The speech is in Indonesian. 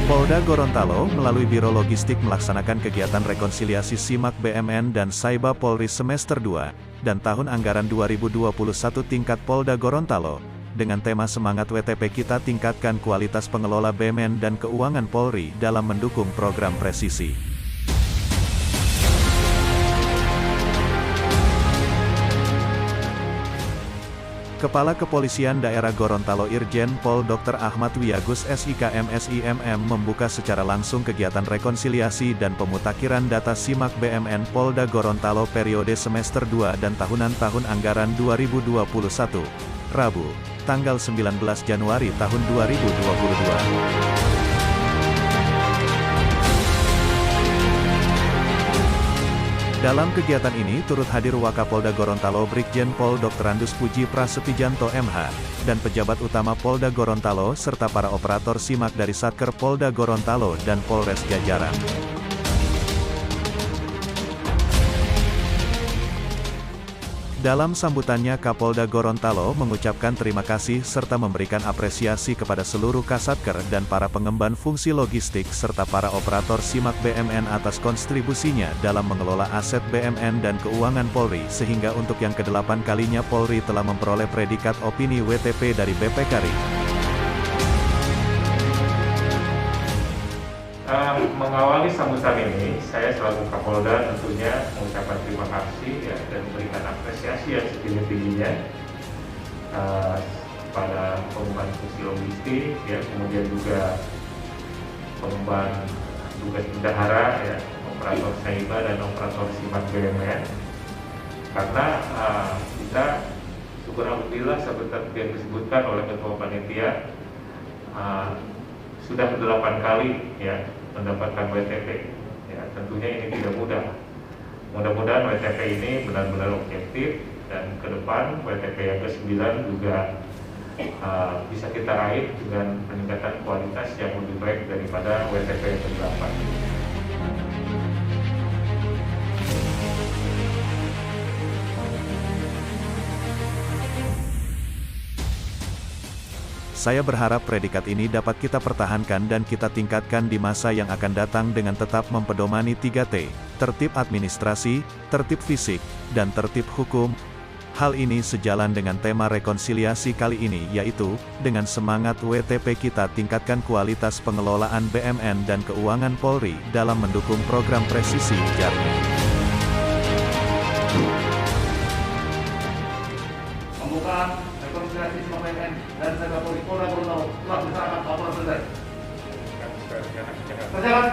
Polda Gorontalo melalui Biro Logistik melaksanakan kegiatan rekonsiliasi SIMAK BMN dan Saiba Polri semester 2 dan tahun anggaran 2021 tingkat Polda Gorontalo dengan tema Semangat WTP Kita Tingkatkan Kualitas Pengelola BUMN dan Keuangan Polri dalam mendukung program presisi. Kepala Kepolisian Daerah Gorontalo Irjen Pol Dr. Ahmad Wiyagus SIKM SIMM membuka secara langsung kegiatan rekonsiliasi dan pemutakhiran data SIMAK BMN Polda Gorontalo periode semester 2 dan tahun anggaran 2021, Rabu, tanggal 19 Januari tahun 2022. Dalam kegiatan ini turut hadir Wakapolda Gorontalo Brigjen Pol Dr. Andus Puji Prasetyanto MH, dan pejabat utama Polda Gorontalo serta para operator SIMAK dari Satker Polda Gorontalo dan Polres jajaran. Dalam sambutannya Kapolda Gorontalo mengucapkan terima kasih serta memberikan apresiasi kepada seluruh Kasatker dan para pengemban fungsi logistik serta para operator SIMAK BMN atas kontribusinya dalam mengelola aset BMN dan keuangan Polri sehingga untuk yang ke-8 kalinya Polri telah memperoleh predikat opini WTP dari BPKRI. Mengawali sambutan ini, saya selaku Kapolda tentunya mengucapkan terima kasih ya, dan memberikan apresiasi yang setinggi-tingginya pada pengemban fungsi logistik, ya, kemudian juga pengemban tugas bendahara, ya, operator Saiba dan operator SIMAK BMN, karena kita syukur alhamdulillah seperti yang disebutkan oleh Ketua Panitia sudah ke-8 kali ya mendapatkan WTP. Ya, tentunya ini tidak mudah. Mudah-mudahan WTP ini benar-benar objektif dan ke depan WTP yang ke-9 juga bisa kita raih dengan peningkatan kualitas yang lebih baik daripada WTP yang ke-8. Saya berharap predikat ini dapat kita pertahankan dan kita tingkatkan di masa yang akan datang dengan tetap mempedomani 3T, tertib administrasi, tertib fisik, dan tertib hukum. Hal ini sejalan dengan tema rekonsiliasi kali ini yaitu, dengan semangat WTP kita tingkatkan kualitas pengelolaan BMN dan keuangan Polri dalam mendukung program presisi ujarnya. Pembukaan rekonsiliasi SIMAK BMN dan Saiba Polri Polda Gorontalo telah dilaksanakan laporan selesai. Kerjakan.